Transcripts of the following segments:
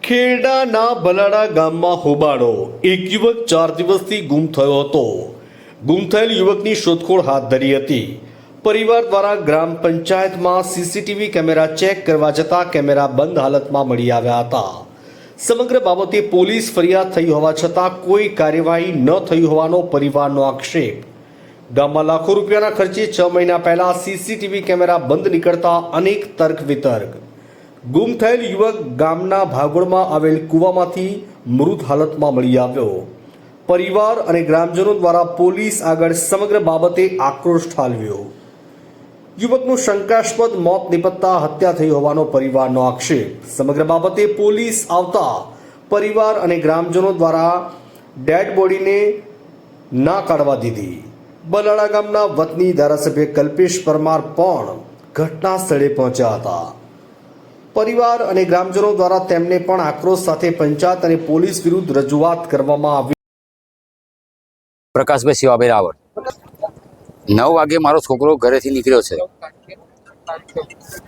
ખેડાના ભલાડા ગામમાં હોબાળો એક યુવક 4 દિવસથી ગુમ થયો હતો. ગુમ થયેલ યુવકની શોધખોળ હાથ ધરી હતી. પરિવાર દ્વારા ગ્રામ પંચાયતમાં સીસીટીવી કેમેરા ચેક કરવા જતાં કેમેરા બંધ હાલતમાં મળી આવ્યા હતા. સમગ્ર બાબતે પોલીસ ફરિયાદ થઈ હોવા છતાં કોઈ કાર્યવાહી ન થઈ હોવાનો પરિવારનો આક્ષેપ. ગામમાં લાખો રૂપિયાના ખર્ચે 6 મહિના પહેલા સીસીટીવી કેમેરા બંધ નીકળતા અનેક તર્ક વિતર્ક. ગુમ થયેલ યુવક ગામના ભાગોળમાં આવેલ કૂવામાંથી મૃત હાલતમાં મળી આવ્યો. પરિવાર અને ગ્રામજનો દ્વારા પોલીસ આગળ સમગ્ર બાબતે આક્રોશ ઠાલવ્યો. યુવકનું શંકાસ્પદ મોત નિપજતા હત્યા થઈ હોવાનો પરિવારનો આક્ષેપ. સમગ્ર બાબતે પોલીસ આવતા પરિવાર અને ગ્રામજનો દ્વારા ડેડ બોડીને ના કાઢવા દીધી. બલાડા ગામના વતની ધારાસભ્ય કલ્પેશ પરમાર પણ ઘટના સ્થળે પહોંચ્યા હતા. પરિવાર અને ગ્રામજનો દ્વારા તેમને પણ આક્રોશ સાથે પંચાયત અને પોલીસ વિરુદ્ધ રજૂઆત કરવામાં આવી. પ્રકાશભાઈ શિવાભાઈ રાવળ. 9 વાગે મારો છોકરો ઘરેથી નીકળ્યો છે.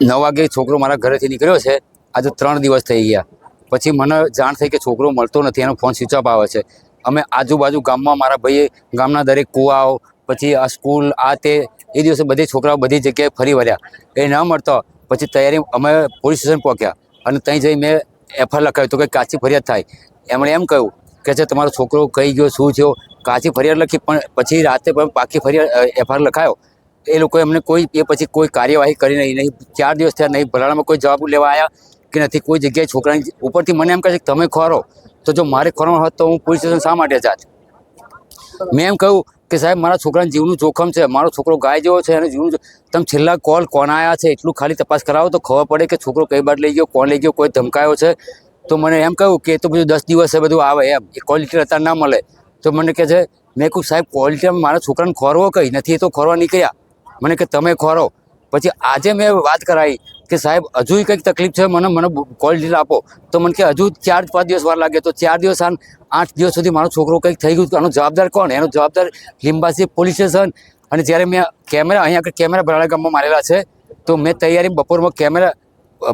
9 વાગે છોકરો મારા ઘરેથી નીકળ્યો છે. આજે 3 દિવસ થઈ ગયા. પછી મને જાણ થઈ કે છોકરો મળતો નથી, એનો ફોન સ્વિચ ઓફ આવે છે. અમે આજુબાજુ ગામમાં મારા ભાઈએ ગામના દરેક કૂવાઓ, પછી આ સ્કૂલ, આ તે એ દિવસે બધી છોકરાઓ બધી જગ્યાએ ફરી વળ્યા. એ ન મળતો પછી તૈયારી અમે પોલીસ સ્ટેશન પહોંચ્યા અને ત્યાં જઈ મેં એફઆઈઆર લખાવી તો કંઈ કાચી ફરિયાદ થાય. એમણે એમ કહ્યું કે છે તમારો છોકરો કઈ ગયો, શું થયો. કાચી ફરિયાદ લખી, પણ પછી રાતે પણ પાકી ફરિયાદ એફઆઈઆર લખાયો. એ લોકોએ અમને પછી કોઈ કાર્યવાહી કરી નહીં. 4 દિવસ થયા નહીં. ભલાડામાં કોઈ જવાબ લેવા આવ્યા કે નથી. કોઈ જગ્યાએ છોકરાની ઉપરથી મને એમ કહે છે કે તમે ખોરો, તો જો મારે ખોરવાનું હોત તો હું પોલીસ સ્ટેશન શા માટે જાત. મેં એમ કહ્યું કે સાહેબ મારા છોકરાના જીવનું જોખમ છે, મારો છોકરો ગાય જેવો છે, અને જીવનું તમે છેલ્લા કોલ કોણ આવ્યા છે એટલું ખાલી તપાસ કરાવો તો ખબર પડે કે છોકરો કઈ બાદ લઈ ગયો, કોણ લઈ ગયો, કોઈ ધમકાયો છે. તો મને એમ કહ્યું કે તો બધું 10 દિવસે બધું આવે એમ, એ ક્વોલિટી અત્યારે ના મળે. તો મને કહે છે, મેં કહ્યું સાહેબ ક્વોલિટી મારા છોકરાને ખોરવો કઈ નથી, એ તો ખોરવા નીકળ્યા. મને કે તમે ખોરો. પછી આજે મેં વાત કરાવી કે સાહેબ હજુ કંઈક તકલીફ છે, મને ક્વોલિટી આપો. તો મને કે હજુ 4-5 દિવસ વાર લાગે. તો 4 દિવસ 8 દિવસ સુધી મારો છોકરો કંઈક થઈ ગયું. આનો જવાબદાર કોણ? એનો જવાબદાર લીંબાસી પોલીસ સ્ટેશન. અને જ્યારે મેં કેમેરા અહીંયા આગળ કેમેરા ભરાડા ગામમાં મારેલા છે, તો મેં તૈયારી બપોરમાં કેમેરા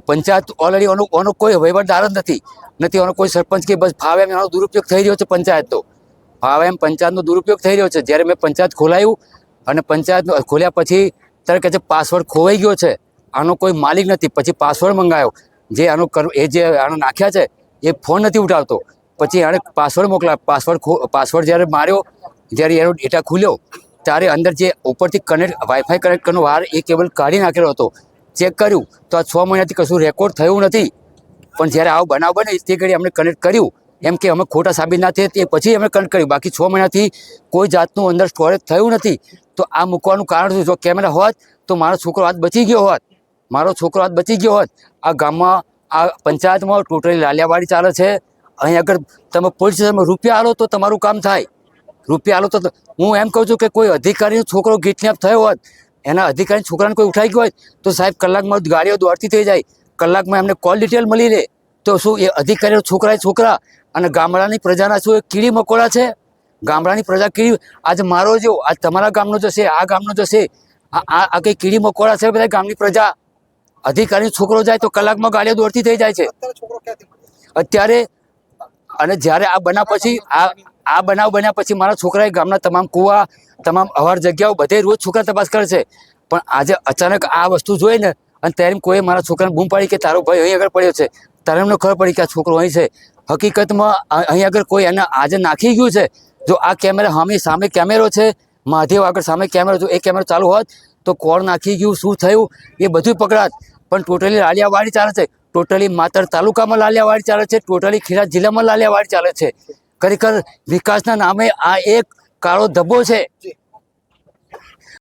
પંચાયત ઓલરેડી ઓનો કોઈ વહીવટદાર જ નથી. ઓનો કોઈ સરપંચ કે બસ ફાવે એમ એનો દુરુપયોગ થઈ રહ્યો છે. પંચાયત તો ફાવે એમ પંચાયતનો દુરુપયોગ થઈ રહ્યો છે. જ્યારે મેં પંચાયત ખોલાયું અને પંચાયત ખોલ્યા પછી ત્યારે કહે છે પાસવર્ડ ખોવાઈ ગયો છે, આનો કોઈ માલિક નથી. પછી પાસવર્ડ મંગાવ્યો, જે આનો નાખ્યા છે એ ફોન નથી ઉઠાવતો. પછી આણે પાસવર્ડ મોકલાવ્યો. પાસવર્ડ જ્યારે માર્યો, જ્યારે એનો ડેટા ખુલ્યો ત્યારે અંદર જે ઉપરથી વાઈફાઈ કનેક્ટ કરવાનો વાર એ કેબલ કાઢી નાખેલો હતો. ચેક કર્યું તો આ 6 મહિનાથી કશું રેકોર્ડ થયું નથી. પણ જ્યારે આવો બનાવ બને તે ઘડી અમને કનેક્ટ કર્યું, એમ કે અમે ખોટા સાબિત ના થઈએ તે પછી અમે કનેક્ટ કર્યું. બાકી 6 મહિનાથી કોઈ જાતનું અંદર સ્ટોરેજ થયું નથી. તો આ મૂકવાનું કારણ શું? જો કેમેરા હોત તો મારો છોકરો હાથ બચી ગયો હોત. આ ગામમાં આ પંચાયતમાં ટોટલી લાલિયાવાડી ચાલે છે. અહીં આગળ તમે પોલીસ સ્ટેશનમાં રૂપિયા આલો તો તમારું કામ થાય. રૂપિયા આલો તો હું એમ કહું છું કે કોઈ અધિકારીનો છોકરો કિડનેપ થયો હોત, એના અધિકારી છોકરાને કોઈ ઉઠાઈ ગયો હોય તો સાહેબ કલાકમાં ગાડીઓ દોડતી થઈ જાય, કલાકમાં એમને કોલ ડિટેલ મળી લે. તો શું એ અધિકારીનો છોકરા અને ગામડાની પ્રજાના શું એ કીડી મકોડા છે? ગામડાની પ્રજા કીડી. આજ મારો જો આજ તમારા ગામનો જશે, આ ગામનો જશે, આ કઈ કીડી મકોડા છે બધા ગામની પ્રજા. અધિકારીનો છોકરો જાય તો કલાકમાં ગાડીઓ દોડતી થઈ જાય છે અત્યારે. અને જ્યારે આ બનાવ બન્યા પછી મારા છોકરાએ ગામના તમામ કૂવા, તમામ અવાર જગ્યાઓ બધે રોજ છોકરા તપાસ કરે છે. પણ આજે અચાનક આ વસ્તુ જોઈ ને, અને ત્યારે કોઈ મારા છોકરાને બૂમ પાડી કે તારો ભાઈ અહીં આગળ પડ્યો છે. ત્યારે એમને ખબર પડી કે આ છોકરો અહીં છે. હકીકતમાં અહીં આગળ કોઈ એને આજે નાખી ગયું છે. જો આ કેમેરા સામે કેમેરો છે, મહાદેવ આગળ સામે કેમેરો, જો એ કેમેરો ચાલુ હોત તો કોણ નાખી ગયું, શું થયું એ બધું પકડાત. પણ ટોટલી લાલિયાવાડી ચાલે છે. ટોટલી માતર તાલુકામાં લાલિયાવાડી ચાલે છે. ટોટલી ખેડા જિલ્લામાં લાલિયાવાડી ચાલે છે. ખરેખર વિકાસના નામે આ એક કાળો ધબ્બો છે.